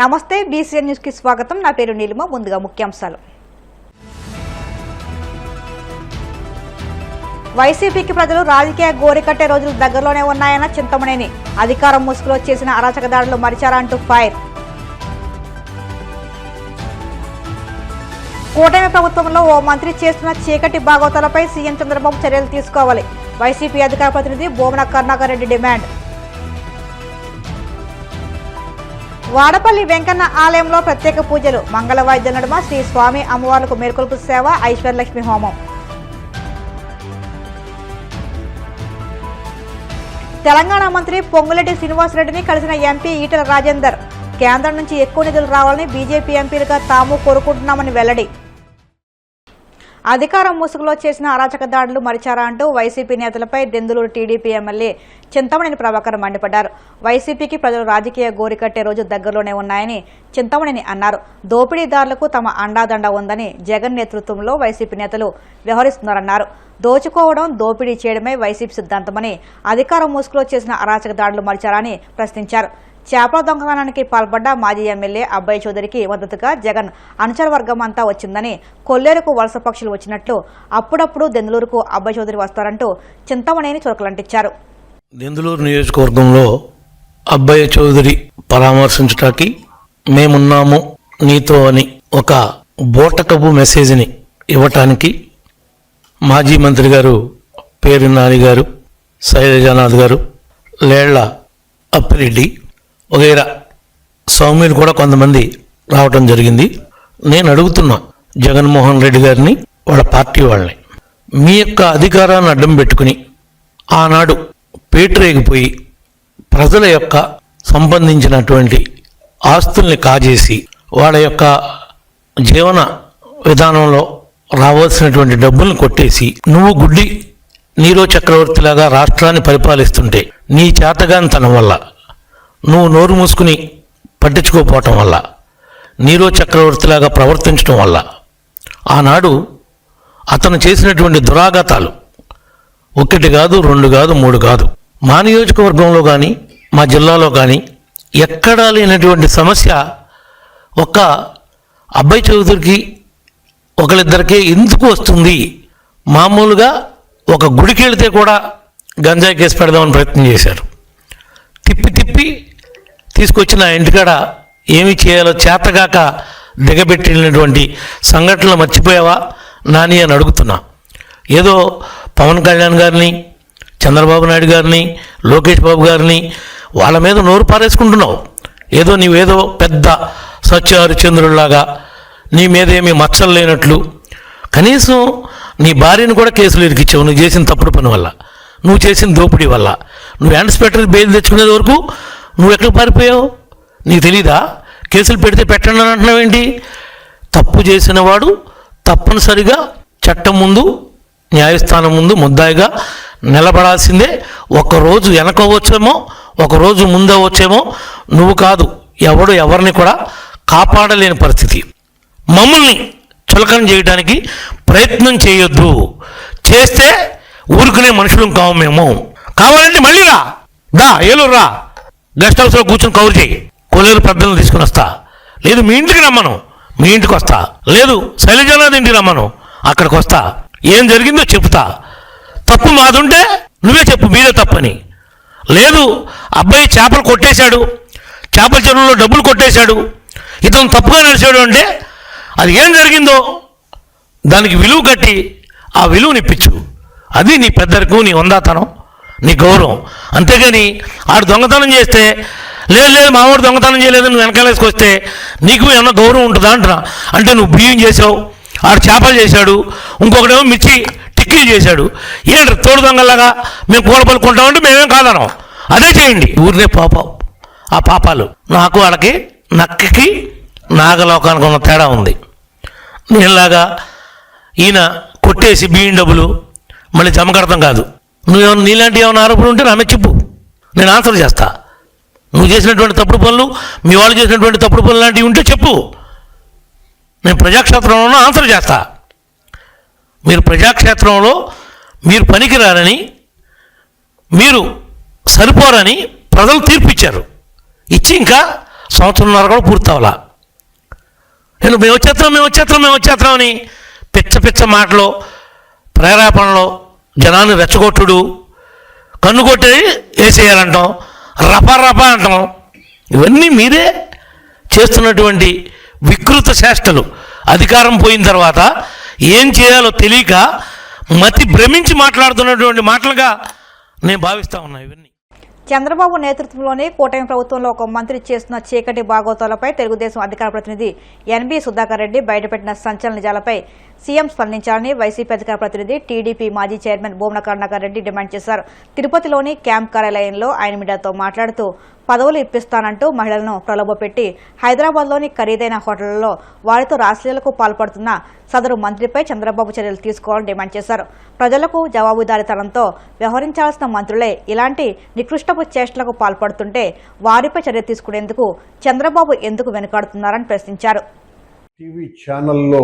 నమస్తే BCN news కి స్వాగతం. నా పేరు నీలిమ. ముందుగా ముఖ్యాంశాలు. వైసీపీకి ప్రజలు రాజకీయ గోరికట్టే రోజులు దగ్గరలోనే ఉన్నాయన్న చింతమనేని. అధికారం ముసుగులో చేసిన అరాచక దాడులు మరిచారా అంటూ ఫైర్. కూటమి ప్రభుత్వంలో ఓ మంత్రి చేస్తున్న చీకటి భాగవతాలపై సీఎం చంద్రబాబు చర్యలు తీసుకోవాలి. వైసీపీ అధికార ప్రతినిధి బోమన కరుణాకర్ రెడ్డి డిమాండ్. వాడపల్లి వెంకన్న ఆలయంలో ప్రత్యేక పూజలు. మంగళ వాయిద్యాల నడుమ శ్రీ స్వామి అమ్మవార్లకు మేల్కొల్పు సేవ, ఐశ్వర్యలక్ష్మి హోమం. తెలంగాణ మంత్రి పొంగులేటి శ్రీనివాసరెడ్డిని కలిసిన ఎంపీ ఈటెల రాజేందర్. కేంద్రం నుంచి ఎక్కువ నిధులు రావాలని బీజేపీ ఎంపీలుగా తాము కోరుకుంటున్నామని వెల్లడి. అధికారం ముసుగులో చేసిన అరాచక దాడులు మరిచారా అంటూ వైసీపీ నేతలపై దెందులూరు టీడీపీ ఎమ్మెల్యే చింతమనేని ప్రభాకర్ మండిపడ్డారు. వైసీపీకి ప్రజలు రాజకీయ గోరికట్టే రోజు దగ్గరలోనే ఉన్నాయని చింతమనేని అన్నారు. దోపిడీదారులకు తమ అండాదండ ఉందని జగన్ నేతృత్వంలో వైసీపీ నేతలు వ్యవహరిస్తున్నారన్నారు. దోచుకోవడం, దోపిడీ చేయడమే వైసీపీ సిద్ధాంతమని, అధికారం ముసుగులో చేసిన అరాచక దాడులు మరిచారని ప్రశ్నించారు. చేపల దొంగతనానికి పాల్పడ్డ మాజీ ఎమ్మెల్యే అబ్బాయి చౌదరికి మద్దతుగా జగన్ అనుచర వర్గం అంతా వచ్చిందని, కొల్లేరుకు వలస పక్షులు వచ్చినట్లు అప్పుడప్పుడు దెందులూరుకు అబ్బాయి చౌదరి వస్తారంటూ చింతమనేని చురకలంటించారు. దెందులూరు నియోజకవర్గంలో అబ్బాయి చౌదరి పరామర్శించడానికి మేమున్నాము నీతో అని ఒక బోటకపు మెసేజ్ని ఇవ్వటానికి మాజీ మంత్రి గారు పేరు నాని గారు, శైలజానాథ్ గారు, లేళ్ల అప్పిరెడ్డి వగైరా సౌమ్యులు కూడా కొంతమంది రావటం జరిగింది. నేను అడుగుతున్నా జగన్మోహన్ రెడ్డి గారిని, వాళ్ళ పార్టీ వాళ్ళని, మీ యొక్క అధికారాన్ని అడ్డం పెట్టుకుని ఆనాడు పేటరేగిపోయి ప్రజల యొక్క సంబంధించినటువంటి ఆస్తుల్ని కాజేసి వాళ్ళ యొక్క జీవన విధానంలో రావాల్సినటువంటి డబ్బుల్ని కొట్టేసి నువ్వు గుడ్డి నీరో చక్రవర్తిలాగా రాష్ట్రాన్ని పరిపాలిస్తుంటే నీ చేతగానితనం వల్ల, నువ్వు నోరు మూసుకుని పట్టించుకోపోవటం వల్ల, నీరో చక్రవర్తిలాగా ప్రవర్తించడం వల్ల ఆనాడు అతను చేసినటువంటి దురాఘాతాలు ఒకటి కాదు, రెండు కాదు, మూడు కాదు. మా నియోజకవర్గంలో కానీ మా జిల్లాలో కానీ ఎక్కడా లేనటువంటి సమస్య ఒక్క అబ్బాయి చౌదరికి ఒకరిద్దరికే ఎందుకు వస్తుంది? మామూలుగా ఒక గుడికి వెళితే కూడా గంజాయి కేసు పెడదామని ప్రయత్నం చేశారు. తిప్పి తీసుకొచ్చి నా ఇంటికాడ ఏమి చేయాలో చేతగాక దిగబెట్టినటువంటి సంఘటనలు మర్చిపోయావా నాని అని అడుగుతున్నా. ఏదో పవన్ కళ్యాణ్ గారిని, చంద్రబాబు నాయుడు గారిని, లోకేష్ బాబు గారిని వాళ్ళ మీద నోరు పారేసుకుంటున్నావు. ఏదో నీవేదో పెద్ద సత్యహరిచంద్రుడిలాగా నీ మీద ఏమీ మచ్చలు లేనట్లు. కనీసం నీ భార్యను కూడా కేసులు ఇరికిచ్చావు నువ్వు చేసిన తప్పుడు పని వల్ల, నువ్వు చేసిన దోపిడీ వల్ల. నువ్వు ఇన్స్పెక్టర్ బెయిల్ తెచ్చుకునేది వరకు నువ్వు ఎక్కడ పారిపోయావు? నీకు తెలీదా? కేసులు పెడితే పెట్టండి అని అంటున్నావేంటి? తప్పు చేసిన వాడు తప్పనిసరిగా చట్టం ముందు, న్యాయస్థానం ముందు ముద్దాయిగా నిలబడాల్సిందే. ఒకరోజు వెనకవచ్చేమో, ఒకరోజు ముందవచ్చేమో, నువ్వు కాదు ఎవడు ఎవరిని కూడా కాపాడలేని పరిస్థితి. మమ్మల్ని చులకన చేయడానికి ప్రయత్నం చేయొద్దు. చేస్తే ఊరుకునే మనుషులు కావు మేము. కావాలంటే మళ్ళీ రా ఏలూరు రా, గెస్ట్ హౌస్లో కూర్చొని కవర్ చేయి. కొల్లేరు పెద్దలను తీసుకుని వస్తా. లేదు మీ ఇంటికి రమ్మను, మీ ఇంటికి వస్తా. లేదు శైలజానాథ్ ఇంటికి రమ్మను, అక్కడికి వస్తా. ఏం జరిగిందో చెప్తా. తప్పు మాదుంటే నువ్వే చెప్పు మీదే తప్పని. లేదు అబ్బాయి చేపలు కొట్టేశాడు, చేపల చెరువులో డబ్బులు కొట్టేశాడు, ఇతను తప్పుగా నడిచాడు అంటే అది ఏం జరిగిందో దానికి విలువ కట్టి ఆ విలువని ఇప్పించు. అది నీ పెద్దరికం, నీ వందాతనం, నీ గౌరవం. అంతేగాని ఆడు దొంగతనం చేస్తే లేదు మావాడు దొంగతనం చేయలేదు నువ్వు వెనకాలేసుకొస్తే నీకు ఏమన్నా గౌరవం ఉంటుందా అంటున్నా. అంటే నువ్వు బియ్యం చేసావు, ఆడు చేపలు చేశాడు, ఇంకొకటేమో మిర్చి టిక్కీలు చేశాడు. ఏంటి తోడు దొంగలాగా మేము కూల పలుకుంటామంటే మేమేం కాదనం. అదే చేయండి. ఊరినే ఆ పాపాలు. నాకు వాళ్ళకి నక్కకి నాగలోకానికి ఉన్న తేడా ఉంది. నేనులాగా ఈయన కొట్టేసి బియ్యం డబ్బులు మళ్ళీ జమ కడతాం కాదు. నువ్వేమన్నా నీలాంటి ఏమైనా ఆరోపణలు ఉంటే నా మీద చెప్పు, నేను ఆన్సర్ చేస్తా. నువ్వు చేసినటువంటి తప్పుడు పనులు, మీ వాళ్ళు చేసినటువంటి తప్పుడు పనులు లాంటివి ఉంటే చెప్పు, నేను ప్రజాక్షేత్రంలో ఆన్సర్ చేస్తా. మీరు ప్రజాక్షేత్రంలో మీరు పనికిరారని, మీరు సరిపోరని ప్రజలు తీర్పిచ్చారు. ఇచ్చి ఇంకా సంవత్సరంన్నర కూడా పూర్తవలా. నేను మేము వచ్చేస్తున్నాం అని పిచ్చ మాటలు, ప్రేరేపణలో జనాన్ని రెచ్చగొట్టుడు, కన్ను కొట్టి వేసేయాలంటాం, రపా అంటాం. ఇవన్నీ మీరే చేస్తున్నటువంటి వికృత చేష్టలు. అధికారం పోయిన తర్వాత ఏం చేయాలో తెలియక మతి భ్రమించి మాట్లాడుతున్నటువంటి మాటలుగా నేను భావిస్తా ఉన్నా ఇవన్నీ. చంద్రబాబు నేతృత్వంలోని కూటమి ప్రభుత్వంలో ఒక మంత్రి చేస్తున్న చీకటి బాగోతాలపై తెలుగుదేశం అధికార ప్రతినిధి ఎన్బి సుధాకర్ రెడ్డి బయటపెట్టిన సంచలన నిజాలపై సీఎం స్పందించాలని వైసీపీ అధికార ప్రతినిధి టీడీపీ మాజీ చైర్మన్ భూమన కరుణాకర్ రెడ్డి డిమాండ్ చేశారు. తిరుపతిలోని క్యాంప్ కార్యాలయంలో ఆయన మీడియాతో మాట్లాడుతూ పదవులు ఇప్పిస్తానంటూ మహిళలను ప్రలోభపెట్టి హైదరాబాద్లోని ఖరీదైన హోటళ్లలో వారితో రాష్ట్రీయాలకు పాల్పడుతున్న సదరు మంత్రిపై చంద్రబాబు చర్యలు తీసుకోవాలని డిమాండ్ చేశారు. ప్రజలకు జవాబుదారీతనంతో వ్యవహరించాల్సిన మంత్రులే ఇలాంటి నికృష్టపు చేష్టలకు పాల్పడుతుంటే వారిపై చర్య తీసుకునేందుకు చంద్రబాబు ఎందుకు వెనుకాడుతున్నారని ప్రశ్నించారు. టీవీ ఛానల్లో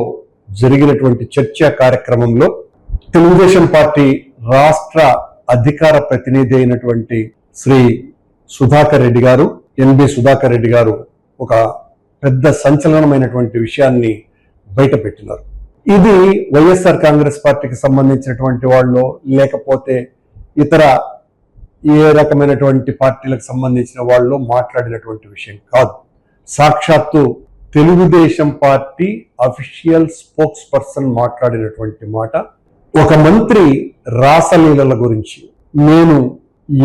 జరిగినటువంటి చర్చా కార్యక్రమంలో తెలుగుదేశం పార్టీ రాష్ట్ర అధికార ప్రతినిధి అయినటువంటి శ్రీ సుధాకర్ రెడ్డి గారు, ఎన్బి సుధాకర్ రెడ్డి గారు ఒక పెద్ద సంచలనమైనటువంటి విషయాన్ని బయటపెట్టినారు. ఇది వైఎస్ఆర్ కాంగ్రెస్ పార్టీకి సంబంధించినటువంటి వాళ్ళు లేకపోతే ఇతర ఏ రకమైనటువంటి పార్టీలకు సంబంధించిన వాళ్ళు మాట్లాడినటువంటి విషయం కాదు. సాక్షాత్తు Telugu Desam party official spokes person మాట్లాడినటువంటి మాట. ఒక మంత్రి రాసలీలల గురించి, నేను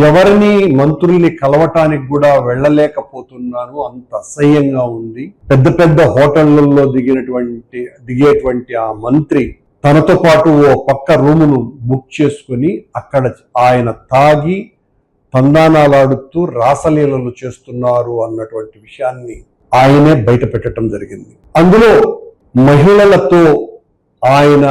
ఎవరిని మంత్రుల్ని కలవటానికి కూడా వెళ్ళలేకపోతున్నాను, అంత అసహ్యంగా ఉంది. పెద్ద హోటళ్లలో దిగేటువంటి ఆ మంత్రి తనతో పాటు ఓ పక్క రూమును బుక్ చేసుకుని అక్కడ ఆయన తాగి తందానాలాడుతూ రాసలీలలు చేస్తున్నారు అన్నటువంటి విషయాన్ని ఆయనే బయట పెట్టడం జరిగింది. అందులో మహిళలతో ఆయన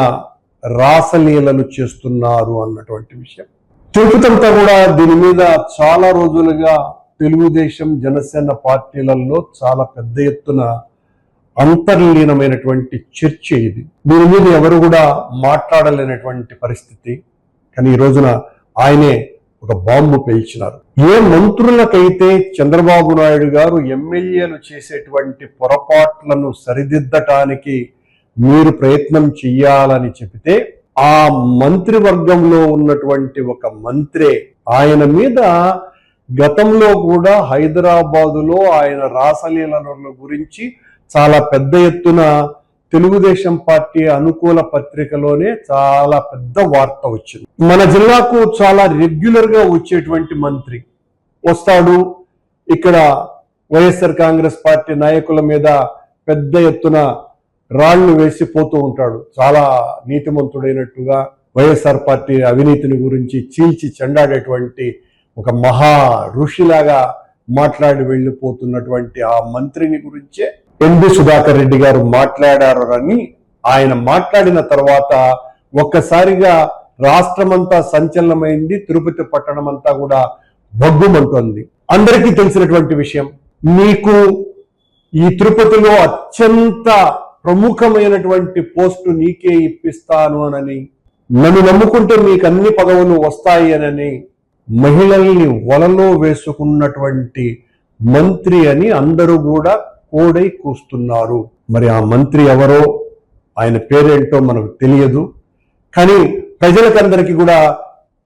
రాసలీలలు చేస్తున్నారు అన్నటువంటి విషయం. తిరుపతంతా కూడా దీని మీద చాలా రోజులుగా తెలుగుదేశం జనసేన పార్టీలలో చాలా పెద్ద ఎత్తున అంతర్లీనమైనటువంటి చర్చ ఇది. దీని మీద ఎవరు కూడా మాట్లాడలేనటువంటి పరిస్థితి. కానీ ఈ రోజున ఆయనే ఒక బాంబు పేల్చినారు. ఏ మంత్రులకైతే చంద్రబాబు నాయుడు గారు ఎమ్మెల్యేలు చేసేటువంటి పొరపాట్లను సరిదిద్దటానికి మీరు ప్రయత్నం చెయ్యాలని చెబితే ఆ మంత్రివర్గంలో ఉన్నటువంటి ఒక మంత్రే ఆయన మీద గతంలో కూడా హైదరాబాదులో ఆయన రాసలీలల గురించి చాలా పెద్ద ఎత్తున తెలుగుదేశం పార్టీ అనుకూల పత్రికలోనే చాలా పెద్ద వార్త వచ్చింది. మన జిల్లాకు చాలా రెగ్యులర్ గా వచ్చేటువంటి మంత్రి వస్తాడు, ఇక్కడ వైఎస్ఆర్ కాంగ్రెస్ పార్టీ నాయకుల మీద పెద్ద ఎత్తున రాళ్లు వేసిపోతూ ఉంటాడు. చాలా నీతిమంతుడైనట్టుగా వైఎస్ఆర్ పార్టీ అవినీతిని గురించి చీల్చి చెండాడేటువంటి ఒక మహా ఋషిలాగా మాట్లాడి వెళ్ళిపోతున్నటువంటి ఆ మంత్రిని గురించే ఎన్బి సుధాకర్ రెడ్డి గారు మాట్లాడారని, ఆయన మాట్లాడిన తర్వాత ఒక్కసారిగా రాష్ట్రమంతా సంచలనమైంది. తిరుపతి పట్టణం అంతా కూడా భగ్గుమంటోంది. అందరికీ తెలిసినటువంటి విషయం. నీకు ఈ తిరుపతిలో అత్యంత ప్రముఖమైనటువంటి పోస్టు నీకే ఇప్పిస్తాను అనని, నన్ను నమ్ముకుంటే మీకు అన్ని పదవులు వస్తాయి అనని మహిళల్ని వలలో వేసుకున్నటువంటి మంత్రి అని అందరూ కూడా కోడై కూస్తున్నారు. మరి ఆ మంత్రి ఎవరో, ఆయన పేరేంటో మనకు తెలియదు. కానీ ప్రజలకందరికీ కూడా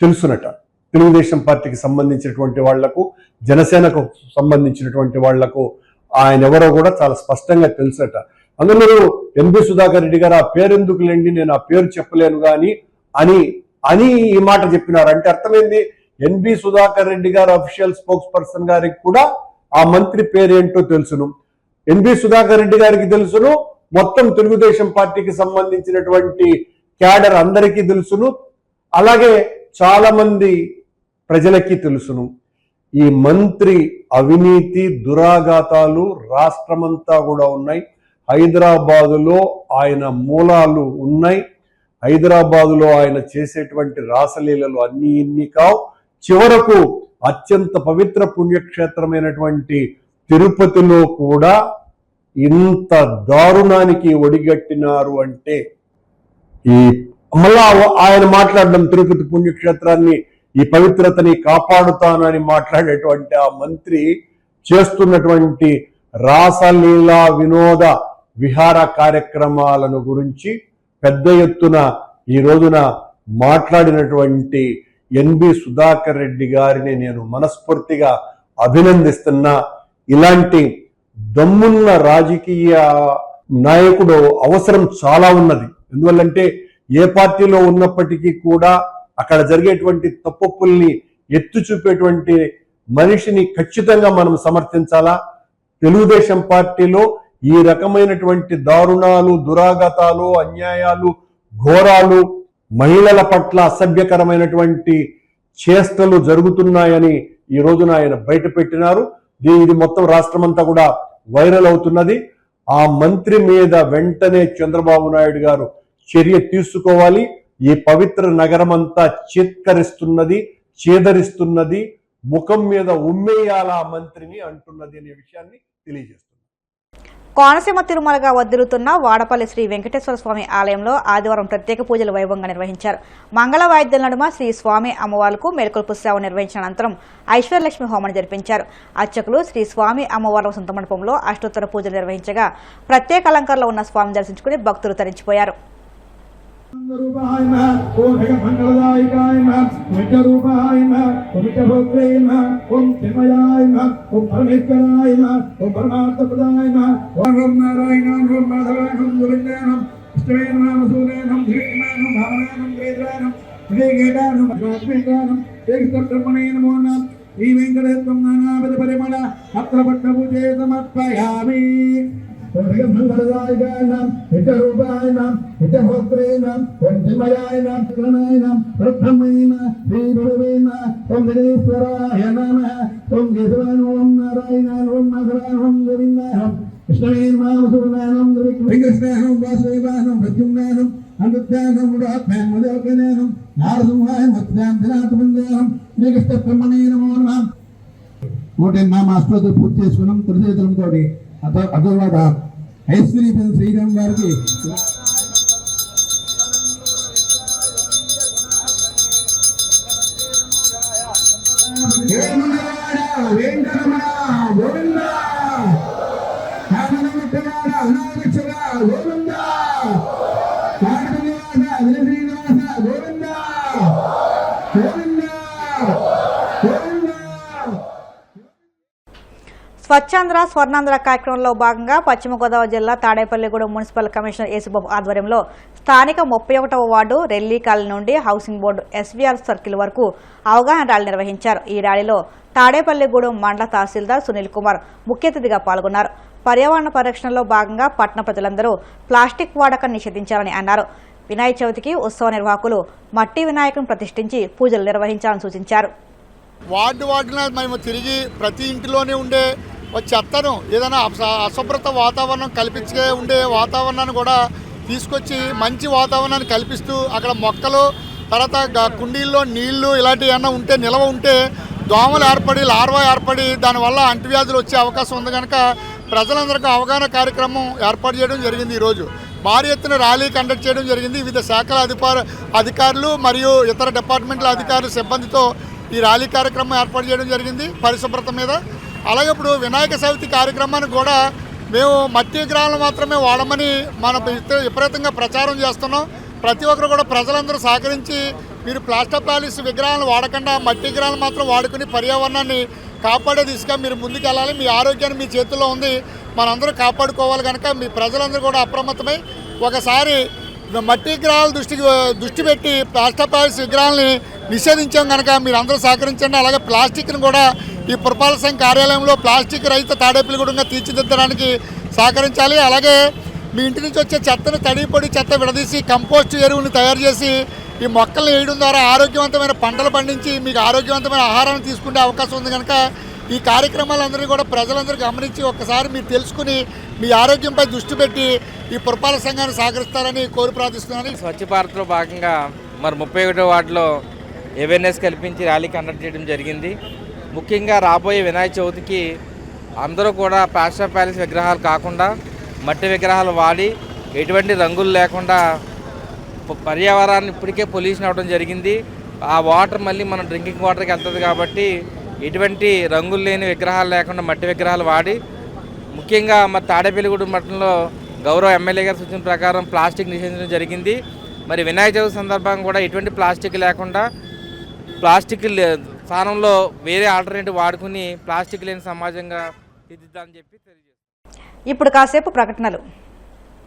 తెలుసునట. తెలుగుదేశం పార్టీకి సంబంధించినటువంటి వాళ్లకు, జనసేనకు సంబంధించినటువంటి వాళ్లకు ఆయన ఎవరో కూడా చాలా స్పష్టంగా తెలుసట. అందులో ఎన్బి సుధాకర్ రెడ్డి గారు ఆ పేరెందుకు లేండి, నేను ఆ పేరు చెప్పలేను కానీ అని ఈ మాట చెప్పినారు. అంటే అర్థమైంది, ఎన్బి సుధాకర్ రెడ్డి గారు అఫీషియల్ స్పోక్స్ పర్సన్ గారికి కూడా ఆ మంత్రి పేరేంటో తెలుసును, ఎన్బి సుధాకర్ రెడ్డి గారికి తెలుసును, మొత్తం తెలుగుదేశం పార్టీకి సంబంధించినటువంటి క్యాడర్ అందరికీ తెలుసును, అలాగే చాలా మంది ప్రజలకి తెలుసును. ఈ మంత్రి అవినీతి దురాఘాతాలు రాష్ట్రమంతా కూడా ఉన్నాయి. హైదరాబాదులో ఆయన మూలాలు ఉన్నాయి. హైదరాబాదులో ఆయన చేసేటువంటి రాసలీలలు అన్ని ఇన్ని కావు. చివరకు అత్యంత పవిత్ర పుణ్యక్షేత్రమైనటువంటి తిరుపతిలో కూడా ఇంత దారుణానికి ఒడిగట్టినారు అంటే, ఈ మళ్ళా ఆయన మాట్లాడడం తిరుపతి పుణ్యక్షేత్రాన్ని, ఈ పవిత్రతని కాపాడుతానని మాట్లాడేటువంటి ఆ మంత్రి చేస్తున్నటువంటి రాసలీలా వినోద విహార కార్యక్రమాలను గురించి పెద్ద ఎత్తున ఈ రోజున మాట్లాడినటువంటి ఎన్బి సుధాకర్ రెడ్డి గారిని నేను మనస్ఫూర్తిగా అభినందిస్తున్నా. ఇలాంటి దమ్మున్న రాజకీయ నాయకుడు అవసరం చాలా ఉన్నది. ఎందువల్లంటే ఏ పార్టీలో ఉన్నప్పటికీ కూడా అక్కడ జరిగేటువంటి తప్పుల్ని ఎత్తు చూపేటువంటి మనిషిని ఖచ్చితంగా మనం సమర్థించాలా. తెలుగుదేశం పార్టీలో ఈ రకమైనటువంటి దారుణాలు, దురాగతాలు, అన్యాయాలు, ఘోరాలు, మహిళల పట్ల అసభ్యకరమైనటువంటి చేష్టలు జరుగుతున్నాయని ఈ రోజున ఆయన బయట పెట్టినారు. ఇది మొత్తం రాష్ట్రమంతా కూడా వైరల్ అవుతున్నది. ఆ మంత్రి మీద వెంటనే చంద్రబాబు నాయుడు గారు చర్య తీసుకోవాలి. ఈ పవిత్ర నగరం అంతా చేత్కరిస్తున్నది, చేదరిస్తున్నది, ముఖం మీద ఉమ్మేయాల మంత్రిని అంటున్నది అనే విషయాన్ని తెలియజేస్తుంది. కోనసీమ తిరుమలగా వదిలుతున్న వాడపల్లి శ్రీ వెంకటేశ్వర స్వామి ఆలయంలో ఆదివారం ప్రత్యేక పూజలు వైభవంగా నిర్వహించారు. మంగళ వాయిద్యాల నడుమ శ్రీ స్వామి అమ్మవార్లకు మేల్కొల్పు సేవ నిర్వహించిన అనంతరం ఐశ్వర్యలక్ష్మి హోమాన్ని జరిపించారు. అర్చకులు శ్రీ స్వామి అమ్మవార్ల సొంత మండపంలో అష్టోత్తర పూజలు నిర్వహించగా ప్రత్యేక అలంకారంలో ఉన్న స్వామిని దర్శించుకుని భక్తులు తరించిపోయారు. పూర్తి చేసుకున్నాం. తొలిచేతులంతో అదర్వాత ఐశ్వర్య శ్రీరామ్ గారికి స్వచ్ఛాంధ్ర స్వర్ణాంధ్ర కార్యక్రమంలో భాగంగా పశ్చిమ గోదావరి జిల్లా తాడేపల్లిగూడెం మున్సిపల్ కమిషనర్ యేసుబాబు ఆధ్వర్యంలో స్థానిక 31వ వార్డు రెల్లీ కాలనీ నుండి హౌసింగ్ బోర్డు ఎస్వీఆర్ సర్కిల్ వరకు అవగాహన ర్యాలీ నిర్వహించారు. ఈ ర్యాలీలో తాడేపల్లిగూడెం మండల తహసీల్దార్ సునీల్ కుమార్ ముఖ్య అతిథిగా పాల్గొన్నారు. పర్యావరణ పరిరక్షణలో భాగంగా పట్టణ ప్రజలందరూ ప్లాస్టిక్ వాడకాన్ని నిషేధించాలని అన్నారు. వినాయక చవితికి ఉత్సవ నిర్వాహకులు మట్టి వినాయకుని ప్రతిష్ఠించి పూజలు నిర్వహించాలని సూచించారు. వార్డున మేము తిరిగి ప్రతి ఇంటిలోనే ఉండే చెత్తను ఏదైనా అశుభ్రత వాతావరణం కల్పించే ఉండే వాతావరణాన్ని కూడా తీసుకొచ్చి మంచి వాతావరణాన్ని కల్పిస్తూ అక్కడ మొక్కలు, తర్వాత కుండీల్లో నీళ్లు ఇలాంటివి ఏమన్నా ఉంటే నిల్వ ఉంటే దోమలు ఏర్పడి లార్వా ఏర్పడి దానివల్ల అంటువ్యాధులు వచ్చే అవకాశం ఉంది కనుక ప్రజలందరికీ అవగాహన కార్యక్రమం ఏర్పాటు చేయడం జరిగింది. ఈరోజు భారీ ఎత్తున ర్యాలీ కండక్ట్ చేయడం జరిగింది. వివిధ శాఖల అధికారులు మరియు ఇతర డిపార్ట్మెంట్ల అధికారులు సిబ్బందితో ఈ ర్యాలీ కార్యక్రమం ఏర్పాటు చేయడం జరిగింది పరిశుభ్రత మీద. అలాగే ఇప్పుడు వినాయక చవితి కార్యక్రమానికి కూడా మేము మట్టి విగ్రహాలను మాత్రమే వాడమని మనం విపరీతంగా ప్రచారం చేస్తున్నాం. ప్రతి ఒక్కరు కూడా ప్రజలందరూ సహకరించి మీరు ప్లాస్టర్ ప్యాలెస్ విగ్రహాలను వాడకుండా మట్టి విగ్రహాలు మాత్రం వాడుకుని పర్యావరణాన్ని కాపాడే దిశగా మీరు ముందుకు వెళ్ళాలి. మీ ఆరోగ్యాన్ని మీ చేతుల్లో ఉంది, మనందరూ కాపాడుకోవాలి కనుక మీ ప్రజలందరూ కూడా అప్రమత్తమై ఒకసారి మట్టి విగ్రహాల దృష్టి పెట్టి ప్లాస్టర్ ప్యాలెస్ విగ్రహాలని నిషేధించాం కనుక మీరు అందరూ సహకరించండి. అలాగే ప్లాస్టిక్ను కూడా ఈ పురపాలక సంఘ కార్యాలయంలో ప్లాస్టిక్ రహిత తాడేపల్లిగూడెంగా తీర్చిదిద్దడానికి సహకరించాలి. అలాగే మీ ఇంటి నుంచి వచ్చే చెత్తను తడిపొడి చెత్త విడదీసి కంపోస్ట్ ఎరువుని తయారు చేసి ఈ మొక్కలను వేయడం ద్వారా ఆరోగ్యవంతమైన పంటలు పండించి మీకు ఆరోగ్యవంతమైన ఆహారాన్ని తీసుకునే అవకాశం ఉంది కనుక ఈ కార్యక్రమాలందరినీ కూడా ప్రజలందరూ గమనించి ఒక్కసారి మీరు తెలుసుకుని మీ ఆరోగ్యంపై దృష్టి పెట్టి ఈ పురపాలక సంఘాన్ని సహకరిస్తారని కోరి ప్రార్థిస్తున్నాను. స్వచ్ఛ భారత్లో భాగంగా మరి 31వ వార్డులో అవేర్నెస్ కల్పించి ర్యాలీ కండక్ట్ చేయడం జరిగింది. ముఖ్యంగా రాబోయే వినాయక చవితికి అందరూ కూడా ప్లాస్టర్ ప్యాలెస్ విగ్రహాలు కాకుండా మట్టి విగ్రహాలు వాడి ఎటువంటి రంగులు లేకుండా పర్యావరణాన్ని ఇప్పటికే పొల్యూషన్ అవ్వడం జరిగింది. ఆ వాటర్ మళ్ళీ మనం డ్రింకింగ్ వాటర్కి వెళ్తుంది కాబట్టి ఎటువంటి రంగులు లేని విగ్రహాలు లేకుండా మట్టి విగ్రహాలు వాడి ముఖ్యంగా మరి తాడేపల్లిగూడెం పట్టణంలో గౌరవ ఎమ్మెల్యే గారి సూచన ప్రకారం ప్లాస్టిక్ నిషేధించడం జరిగింది. మరి వినాయక చవితి సందర్భంగా కూడా ఎటువంటి ప్లాస్టిక్ లేకుండా ప్లాస్టిక్ స్థానంలో వేరే ఆల్టర్నేటివ్ వాడుకుని ప్లాస్టిక్ లేని సమాజంగా తీర్చిద్దామని చెప్పి తెలియజేస్తాం. ఇప్పుడు కాసేపు ప్రకటనలు.